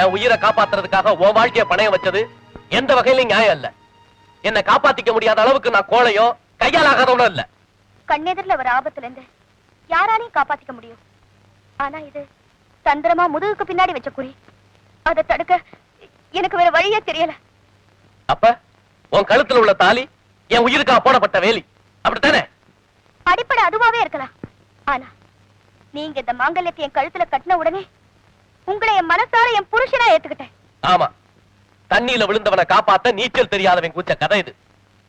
என் உயிரை காப்பாத்துறதுக்காக உன் வாழ்க்கைய பணைய வச்சது எந்த வகையிலும் நியாயம் இல்ல. என்னை காப்பாத்திக்க முடியாத அளவுக்கு நான் கோழையோ கையால் ஆகாதவனும் இல்ல. கண்ணெதிரில் ஒரு ஆபத்துல இருந்து யாராலையும் காப்பாத்திக்க முடியும். ஆனா இது தந்திரமா முதுகுக்கு பின்னாடி வச்ச குறி. அதை தடுக்க எனக்கு வேற வழியே தெரியல. அப்ப உன் கழுத்துல உள்ள தாலி என் உயிருக்கா போடப்பட்ட வேலி, அப்படித்தானே? அடிப்படை அதுவாவே இருக்கலாம். ஆனா நீங்க இந்த மாங்கல்யத்தை என் கழுத்துல கட்டின உடனே உங்களை என் மனசார என் புருஷனா ஏத்துக்கிட்டேன். ஆமா, தண்ணியில விழுந்தவனை காப்பாத்த நீச்சல் தெரியாதவன் கூச்ச கதை இது.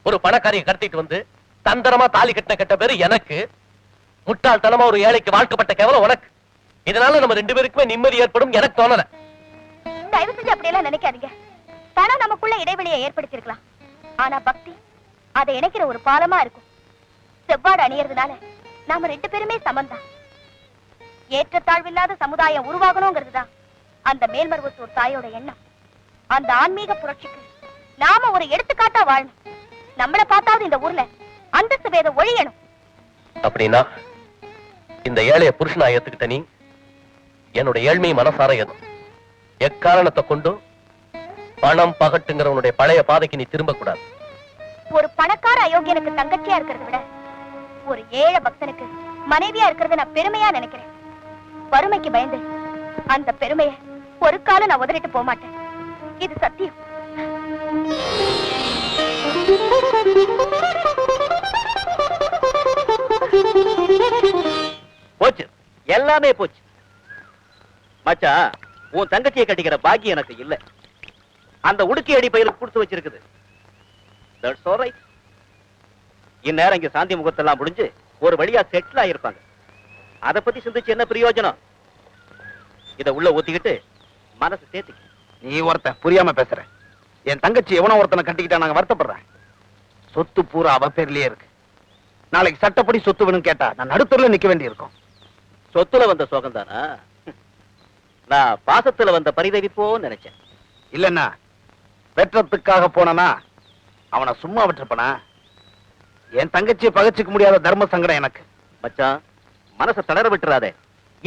ஒரு பணக்காரியை கடத்திட்டு வந்து தந்திரமா தாலி கட்டின கெட்ட பேரு எனக்கு, முட்டாள்தனமா ஒரு ஏழைக்கு வாழ்க்கப்பட்ட கேவலம் உனக்கு. இதனால நம்ம ரெண்டு பேருக்குமே நிம்மதி ஏற்படும் எனக்கு தோணல. தயவு செஞ்சு அப்படியெல்லாம் நினைக்காதீங்க. பணம் நமக்குள்ள இடைவெளியை ஏற்படுத்தி இருக்கலாம். ஆனா பக்தி அதை இணைக்கிற ஒரு பாலமா இருக்கும். செவ்வாடு அணியறதுனால நாம ரெண்டு பேருமே சமந்தான். ஏற்றத்தாழ்வில்லாத சமுதாயம் உருவாகணுங்கிறதுதான் அந்த மேல்மருவத்தூர் தாயோட எண்ணம். அந்த ஆன்மீக புரட்சிக்கு நாம ஒரு எடுத்துக்காட்டா வாழணும். நம்மளை பார்த்தாவது இந்த ஊர்ல அந்தஸ்து பேத ஒழியணும். அப்படின்னா இந்த ஏழைய புருஷனா ஏத்துக்கிட்ட நீ என்னோட ஏழ்மை மனசார ஏதும் எக்காரணத்தை கொண்டும் பணம் பகட்டுங்கிறவனுடைய பழைய பாதைக்கு நீ திரும்ப கூடாது. ஒரு பணக்கார அயோக்கியனுக்கு தங்கச்சியா இருக்கிறத விட ஒரு ஏழை பக்தனுக்கு மனைவியா இருக்கிறத நான் பெருமையா நினைக்கிறேன். வறுமைக்கு பயந்து அந்த பெருமையை ஒரு காலம் நான் உதறிட்டு போக மாட்டேன். இது சத்தியம். போச்சு, எல்லாமே போச்சு. மச்சான், உன் தங்கச்சியை கட்டிக்கிற பாக்கியம் எனக்கு இல்ல. அந்த உடுக்கி அடி பயிருக்கு கொடுத்து வச்சிருக்குது. That's all right. இந்நேரம் இங்க சாந்தி முகத்தெல்லாம் முடிஞ்சு ஒரு வழியா செட்டில் ஆயிருப்பாங்க. அதை பத்தி சிந்திச்சு என்ன பிரயோஜனம்? இத உள்ள ஊத்திக்கிட்டு மனசு சேர்த்துக்க. நீ ஒருத்தன் புரியாம பேசுற. என் தங்கச்சி எவனோ ஒருத்தனை கட்டிக்கிட்டா நாங்க வருத்தப்படுறேன். சொத்து பூரா அவ பேர்லயே இருக்கு. நாளைக்கு சட்டப்படி சொத்து வேணும் கேட்டா நான் நடுத்தூர்ல நிக்க வேண்டி இருக்கும். சொத்துல வந்த சோகம் தானா? நான் பாசத்துல வந்த பரிதவிப்போன்னு நினைச்சேன். இல்லன்னா வெற்றத்துக்காக போனா அவனை சும்மா விட்டுருப்பனா? என் தங்கச்சியை பகச்சுக்க முடியாத தர்ம சங்கடம் எனக்கு. மச்சான், மனசை தளர விட்டுறாதே.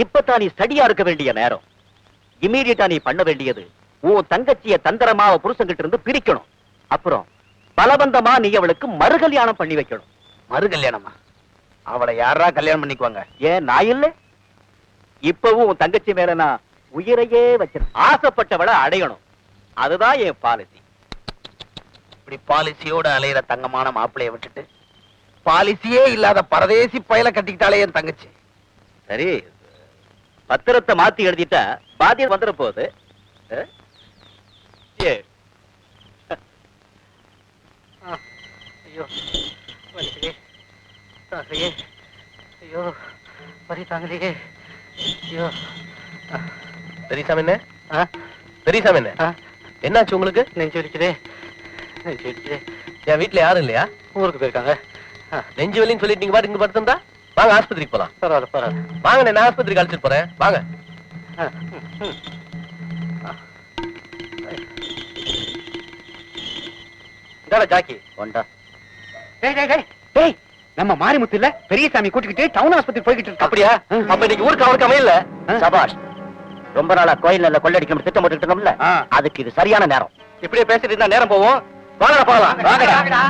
இப்பதான் நீ ஸ்டடியா இருக்க வேண்டிய நேரம். இமீடியட்டா நீ பண்ண வேண்டியது உன் தங்கச்சிய தந்திரமா புருஷங்கிட்ட இருந்து பிரிக்கணும். அப்புறம் பலபந்தமா நீ அவளுக்கு மறு கல்யாணம் பண்ணி வைக்கணும். மறு கல்யாணமா? அவளை யாரா கல்யாணம் பண்ணிக்குவாங்க? ஏன் நான் இல்ல? இப்பவும் உன் தங்கச்சி மேல நான் உயிரையே வச்சிருக்கேன். ஆசைப்பட்டவளை அடையணும். அதுதான் என் பாலிசி. இப்படி பாலிசியோட அலையிற தங்கமான மாப்பிளைய விட்டுட்டு பாலிசியே இல்லாத பரதேசி பயல கட்டிக்கிட்டாலே என் தங்கச்சி. சரி, பத்திரத்தை மாத்தி எழுதிட்டா பாத்தியம் வந்துட போகுது. ஐயோ வலிக்குதே, தாங்கலையே. ஐயோ வலி தாங்கலையே. ஐயோ பெரியசாமி என்ன? பெரியசாமி என்ன? என்னாச்சு உங்களுக்கு? நெஞ்சு வலிக்குதே, நெஞ்சு வலிக்குதே. என் வீட்டுல யாரும் இல்லையா? ஊருக்கு போயிருக்காங்க. நெஞ்சு வலின்னு சொல்லிட்டு நீங்க பாட்டு இங்க படுத்திருந்தா வாங்க ஆஸ்பத்திரிக்கு போலாம். பரவாயில்ல பரவாயில்ல, வாங்க, நான் ஆஸ்பத்திரிக்கு அழைச்சிட்டு போறேன். வாங்க. ஜாக்கி கொண்டா. நம்ம மாரிமுத்து இல்ல பெரியசாமி கூட்டிக்கிட்டு டவுன் ஆஸ்பத்திரி போய்கிட்டு இருக்கு. அப்படியா? அப்ப இன்னைக்கு ஊருக்கு அவருக்கு அமையல. சபாஷ், ரொம்ப நாளா கோயில் கொள்ளடிக்க திட்டம் போட்டுட்டு இருந்தோம்ல, அதுக்கு இது சரியான நேரம். இப்படியே பேசிட்டு இருந்தா நேரம் போவோம். வாங்கடா போகலாம். வாங்கடா.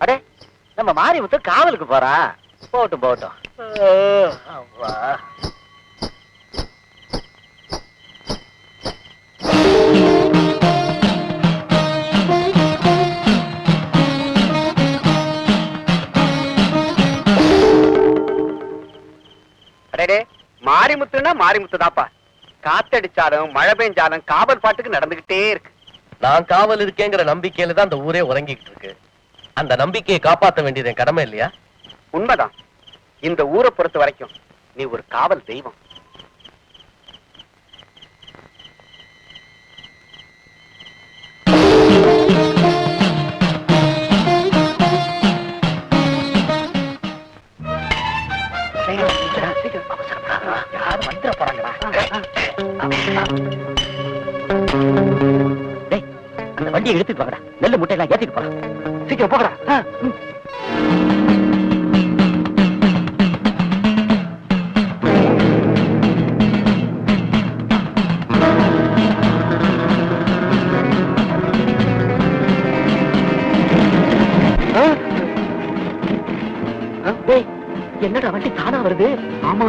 அடே, நம்ம மாரிமுத்து காவலுக்கு போறா. போட்டும் போட்டும். மாரிமுத்துனா மாரிமுத்து தாப்பா. காத்தடிச்சாலும் மழை பெஞ்சாலும் காவல் பாட்டுக்கு நடந்துகிட்டே இருக்கு. நான் காவல் இருக்கேங்கிற நம்பிக்கையில தான் அந்த ஊரே உறங்கிட்டு இருக்கு. அந்த நம்பிக்கையை காப்பாற்ற வேண்டியது என் கடமை இல்லையா? உண்மைதான். இந்த ஊரை பொறுத்த வரைக்கும் நீ ஒரு காவல் தெய்வம். அவசரம் யாரும் வந்துட போறாங்களா? டேய், அந்த வண்டியை எடுத்துட்டு வாங்கடா. நெல்லு முட்டையெல்லாம் ஏத்திட்டு போலாம். சீக்கிரம் போகடா. என்னடா வண்டி தானா வருது? ஆமா.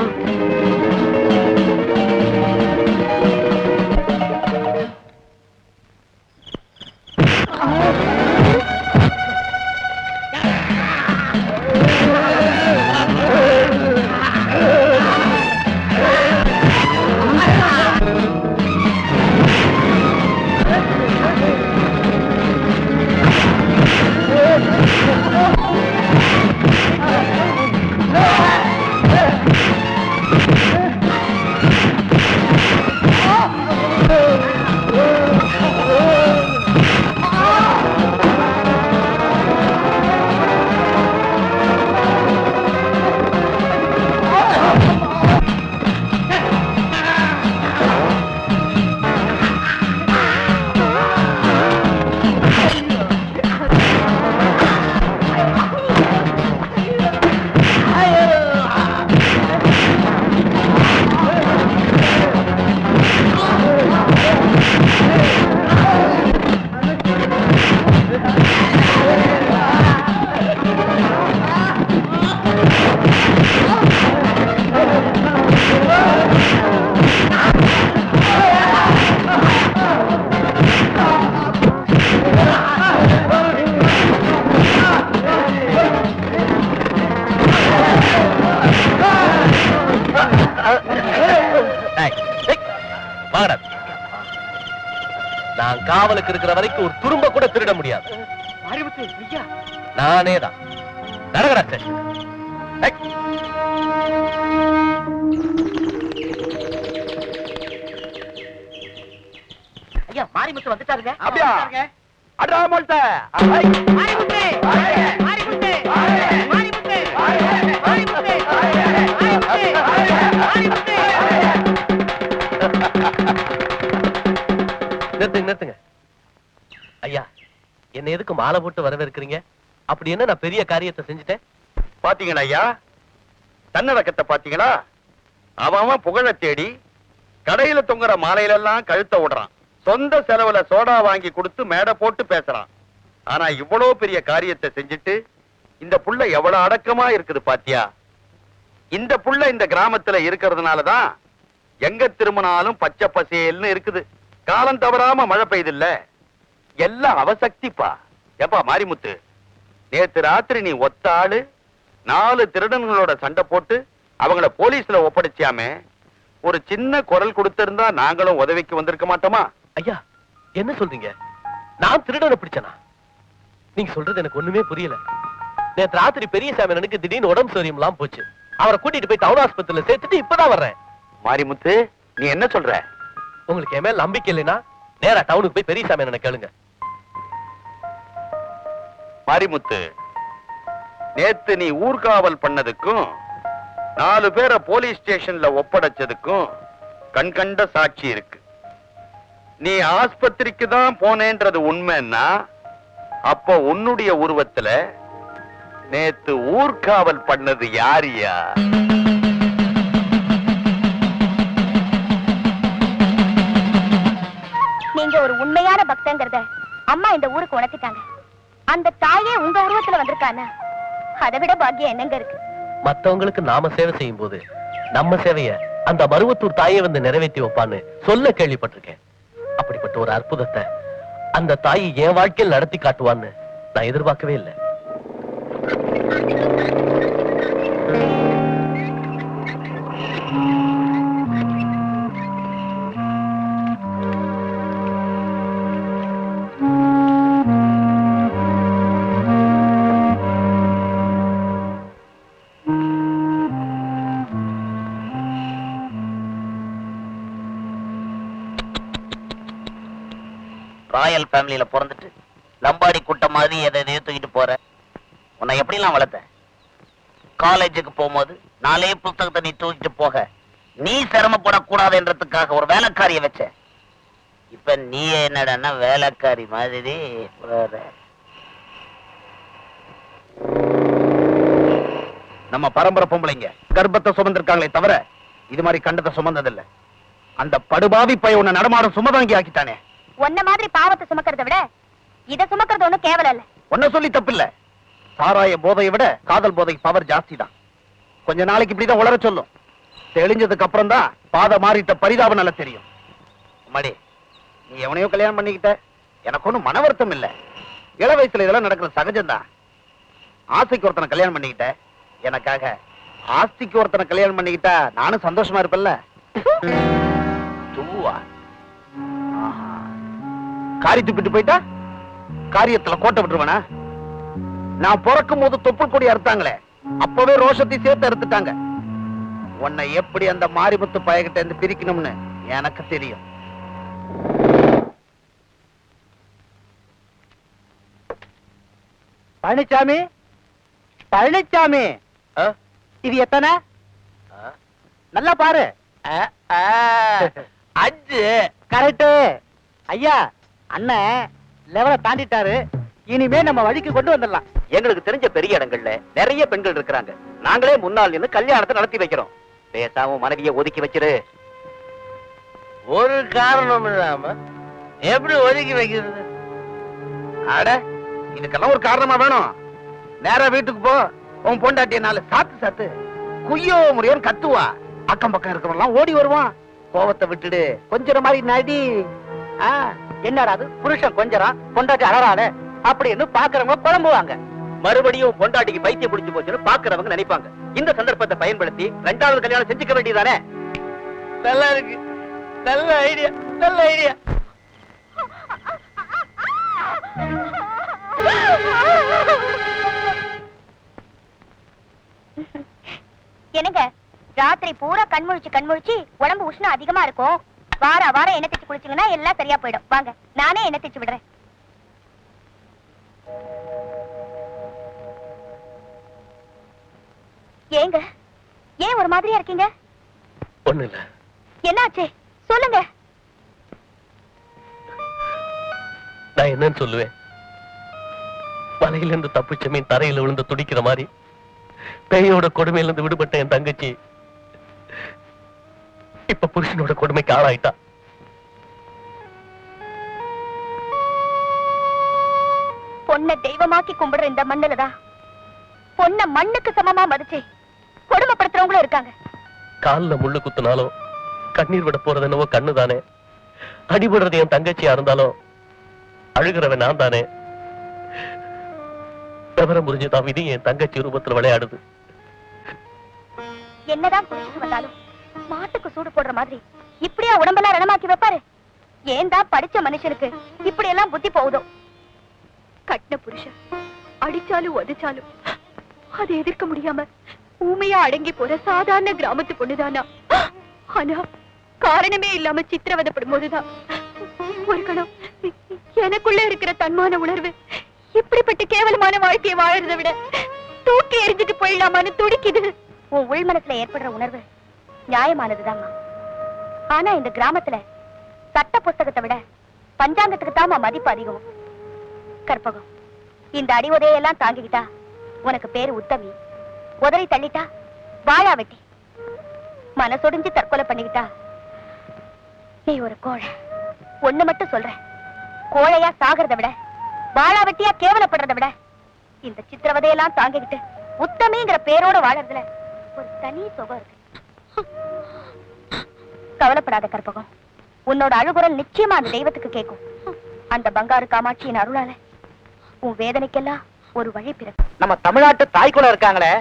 நான் காவலுக்கு இருக்கிற வரைக்கும் ஒரு துரும்ப கூட திருட முடியாது. நானே தான். நடக்கடா ஸ்டேஷன். ஐயா, மாரிமுத்து வந்துட்டாருங்க. அப்படியா? அடா மொல்ட்ட. மாரிமுத்து! மாரிமுத்து! மாரிமுத்து! மாரிமுத்து! மாரிமுத்து! நிறுத்துங்க. ஐயா, என்ன எதுக்கு மாலை போட்டு வரவேற்கிறீங்க? அப்படி என்ன நான் பெரிய காரியத்தை செஞ்சுட்டேன்? பாத்தீங்களா ஐயா, தன்னடக்கத்தை பாத்தீங்களா? அவன் புகழ தேடி கடையில தொங்குற மாலையிலெல்லாம் கழுத்த விடுறான். சொந்த செலவுல சோடா வாங்கி கொடுத்து மேடை போட்டு பேசுறான். ஆனா இவ்வளவு பெரிய காரியத்தை செஞ்சுட்டு இந்த புள்ள எவ்வளவு அடக்கமா இருக்குது பாத்தியா? இந்த புள்ள இந்த கிராமத்துல இருக்கிறதுனாலதான் எங்க திரும்பினாலும் பச்சை பசேல்னு இருக்குது. காலம் தவறாம மழை பெய்யுது இல்ல, எல்லாம் அவசக்திப்பா. எப்பா மாரிமுத்து, நேத்து ராத்திரி நீ ஒத்த ஆளு 4 திருடன்களோட சண்டை போட்டு அவங்கள போலீஸ்ல ஒப்படைச்சியாமே, ஒரு சின்ன குரல் கொடுத்திருந்தா நாங்களும் உதவிக்கு வந்திருக்க மாட்டோமா? ஐயா, என்ன சொல்றீங்க? நான் திருடனை பிடிச்சனா? நீங்க சொல்றது எனக்கு ஒண்ணுமே புரியல. நேத்து ராத்திரி பெரிய சாமியனுக்கு திடீர்னு உடம்பு சரியில்லாம போச்சு. அவரை கூட்டிட்டு போய் டவுன் ஆஸ்பத்திரியில சேர்த்துட்டு இப்பதான் வர்றேன். மாரிமுத்து, நீ என்ன சொல்ற? உங்களுக்கு என் மேல நம்பிக்கை இல்லைன்னா நேரா டவுனுக்கு போய் பெரிய சாமியனை கேளுங்க. மாரிமுத்து, நேத்து நீ ஊர்காவல் பண்ணதுக்கும் 4 பேரை போலீஸ் ஸ்டேஷன்ல ஒப்படைச்சதுக்கும் கண்கண்ட சாட்சி இருக்கு. நீ ஆஸ்பத்திரிக்கு தான் போனேன்றது உண்மைன்னா அப்போ உன்னுடைய உருவத்துல நேத்து ஊர்காவல் பண்ணது யாரியா? நீங்க ஒரு உண்மையான பக்தங்கிறத அம்மா இந்த ஊருக்கு உணர்த்திட்டாங்க. அந்த தாயே உங்க உருவத்துல வந்திருக்கானா, அதை விட பாக்கியம் என்னங்க இருக்கு? மத்தவங்களுக்கு நாம சேவை செய்யும் போது நம்ம சேவைய அந்த மருவத்தூர் தாயை வந்து நிறைவேற்றி வைப்பான்னு சொல்ல கேள்விப்பட்டிருக்கேன். அப்படிப்பட்ட ஒரு அற்புதத்தை அந்த தாயை என் வாழ்க்கையில் நடத்தி காட்டுவான்னு நான் எதிர்பார்க்கவே இல்லை. ராயல் ஃபேமிலியில பிறந்துட்டு லம்பாடி கூட்டம் மாதிரி எதையோ தூக்கிட்டு போற. உன்னை எப்படிலாம் வளர்த்த? காலேஜுக்கு போகும்போது 4 புத்தகத்தை நீ தூக்கிட்டு போக நீ சிரமப்படக்கூடாதுன்றதுக்காக ஒரு வேலைக்காரிய வச்ச. இப்ப நீ என்னடா வேலைக்காரி மாதிரி வர. நம்ம பரம்பரை பொம்பளைங்க கர்ப்பத்தை சுமந்திருக்காங்களே தவிர இது மாதிரி கண்டத்தை சுமந்ததில்ல. அந்த படுபாவி பைய உன்னை நடமாடும் சுமதாங்கி ஆக்கிட்டானே. உன்ன மாதிரி பாவத்தை சுமக்கிறத விட இத சுமக்கிறது ஒண்ணும் கேவலம் இல்ல. ஒன்ன சொல்லி தப்பில்ல. சாராய போதையை விட காதல் போதைக்கு பவர் ஜாஸ்தி தான். கொஞ்ச நாளைக்கு இப்படிதான் உளர சொல்லும். தெளிஞ்சதுக்கு அப்புறம் தான் பாதை மாறிட்ட பரிதாபம் நல்லா தெரியும். மடி, நீ எவனையோ கல்யாணம் பண்ணிக்கிட்ட, எனக்கு ஒண்ணும் மன வருத்தம் இல்ல. இள வயசுல இதெல்லாம் நடக்கிறது சகஜம்தான். ஆசைக்கு ஒருத்தனை கல்யாணம் பண்ணிக்கிட்ட, எனக்காக ஆஸ்திக்கு ஒருத்தனை கல்யாணம் பண்ணிக்கிட்டா நானும் சந்தோஷமா இருப்பேன்ல. தூவா காரி துப்பிட்டு போயிட்டா காரியத்துல கோட்டை விட்டுருவனா? நான் பிறக்கும் போது தொப்புள் கொடி அறுத்தாங்களே, அப்பவே ரோஷத்தை சேர்த்து அறுத்துட்டாங்க. உன்னை எப்படி அந்த மாரிமுத்து பயகிட்ட இருந்து பிரிக்கணும்னு எனக்கு தெரியும். பழனிசாமி, பழனிசாமி, இது எத்தனை? நல்லா பாரு. 5. கரெக்ட். ஐயா, அண்ணன் லெவலை தாண்டிட்டாரு. இனிமே நம்ம வழிக்கு கொண்டு வந்துடலாம். எங்களுக்கு தெரிஞ்ச பெரிய இடங்கள்ல நிறைய பெண்கள் இருக்கிறாங்க. நாங்களே முன்னால் நின்று கல்யாணத்தை நடத்தி வைக்கிறோம். பேசாம மனைவியை ஒதுக்கி வச்சிரு. ஒரு காரணம் இல்லாம எப்படி ஒதுக்கி வைக்கிறது? அட, இதுக்கெல்லாம் ஒரு காரணமா வேணும். நேரா வீட்டுக்கு போ. உன் பொண்டாட்டிய 4 சாத்து குய்யோ முறையோன்னு கத்துவா. அக்கம் பக்கம் இருக்கிறவெல்லாம் ஓடி வருவான். கோவத்தை விட்டுடு, கொஞ்சம் மாதிரி நடி. என்னடா அது, புருஷன் கொஞ்சம் பொண்டாட்டி அழறாத அப்படின்னு பாக்குறவங்க குழம்புவாங்க. மறுபடியும் பொண்டாட்டிக்கு பைத்தியம் பிடிச்சு போச்சுன்னு பாக்குறவங்க நினைப்பாங்க. இந்த சந்தர்ப்பத்தை பயன்படுத்தி 2வது கல்யாணம் செஞ்சுக்க வேண்டியதானே? நல்லா இருக்கு, நல்ல ஐடியா, நல்ல ஐடியா. என்னங்க, ராத்திரி பூரா கண்முழிச்சு உடம்பு உஷ்ணம் அதிகமா இருக்கும். வாரம் எண்ணெய் தேய்ச்சி குளிச்சீங்கன்னா எல்லாம் சரியா போயிடும். வாங்க, நானே எண்ணெய் தேய்ச்சி விடுறேன். ஏங்க, ஏன் ஒரு மாதிரியா இருக்கீங்க? ஒண்ணு இல்ல. என்னாச்சு சொல்லுங்க. நான் என்னன்னு சொல்லுவேன்? மலையில இருந்து தப்பிச்ச மீன் தரையில விழுந்து துடிக்கிற மாதிரி பேயோட கொடுமையில இருந்து விடுபட்ட என் தங்கச்சி இப்ப புருஷனோட கொடுமைக்கு ஆளாயிட்டா. பொண்ணை தெய்வமாக்கி கும்பிடுற இந்த மண்ணுலதான் பொண்ணை மண்ணுக்கு சமமா மதிச்சு கொடுமைப்படுத்துறவங்களும் இருக்காங்க. கால்ல முள்ளு குத்துனாலும் கண்ணீர் விட போறது என்னவோ கண்ணுதானே. அடிபடுறது என் தங்கச்சியா இருந்தாலும் அழுகிறவன் நான் தானே. விவரம் புரிஞ்சுதான் விதி என் தங்கச்சி ரூபத்துல விளையாடுது. என்னதான் புரிஞ்சுட்டு வந்தாலும் மாட்டுக்கு சூடு போடுற மாதிரி இப்படியா உடம்பெல்லாம் ரணமாக்கி வைப்பாரு? ஏன் தான் படிச்ச மனுஷனுக்கு இப்படி எல்லாம் புத்தி போகுதோ? கட்டின புருஷன் அடிச்சாலும் உதைச்சாலும் அதை எதிர்க்க முடியாம ஊமையா அடங்கி போற சாதாரண கிராமத்து பொண்ணுதானா? ஆனா காரணமே இல்லாம சித்திரவதைப்படும் போதுதான் ஒரு கணம் எனக்குள்ள இருக்கிற தன்மான உணர்வு இப்படிப்பட்ட கேவலமான வாழ்க்கையை வாழறதை விட தூக்கி எரிஞ்சிட்டு போயிடலாமான்னு துடிக்குது. உன் உள் மனசுல ஏற்படுற உணர்வு நியாயமானதுதான். ஆனா இந்த கிராமத்துல சட்ட புஸ்தகத்தை விட பஞ்சாங்கத்துக்கு தான் மதிப்பு அதிகம். கற்பகம், இந்த அடிவதையெல்லாம் தாங்கிக்கிட்டா உனக்கு பேரு உத்தமி, உதறி தள்ளிட்டா வாழா வெட்டி, மனசொடிஞ்சு தற்கொலை பண்ணிக்கிட்டா நீ ஒரு கோழை. ஒண்ணு மட்டும் சொல்றேன், கோழையா சாகிறத விட வாழா வெட்டியா கேவலப்படுறத விட இந்த சித்திரவதையெல்லாம் தாங்கிக்கிட்டு உத்தமிங்கிற பேரோட வாழறதுல ஒரு தனி சுகம் இருக்கு. கவலைப்படாத கற்பகம், உன்னோட அழுகுரல் நிச்சயமா அந்த தெய்வத்துக்கு கேட்கும். அந்த பங்காரு காமாட்சியின் அருளால உன் வேதனைக்கெல்லாம் ஒரு வழி பிறக்கும். நம்ம தமிழ்நாட்டு தாய்க்குள்ள இருக்காங்களே,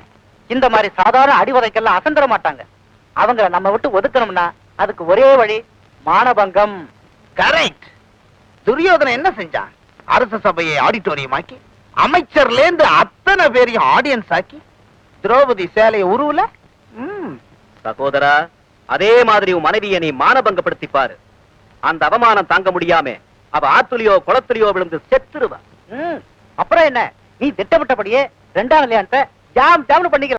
இந்த மாதிரி சாதாரண அடிவதைக்கெல்லாம் அசந்தர மாட்டாங்க. அவங்கள நம்ம விட்டு ஒதுக்கணும்னா அதுக்கு ஒரே வழி மானபங்கம். கரெக்ட். துரியோதனன் என்ன செஞ்சான்? அரச சபையை ஆடிட்டோரியம் ஆக்கி, அமைச்சர்ல இருந்து அத்தனை பேரையும் ஆடியன்ஸ் ஆக்கி, திரௌபதி சேலையை உருவல. சகோதரா, அதே மாதிரி உன் மனைவியை நீ மானபங்கப்படுத்தி பாரு. அந்த அவமானம் தாங்க முடியாம அவ ஆத்துலியோ குளத்துலியோ விழுந்து செத்துருவா. அப்புறம் என்ன, நீ திட்டமிட்டபடியே 2ஆம் கல்யாணத்தை ஜாம் ஜாம்னு பண்ணிக்கலாம்.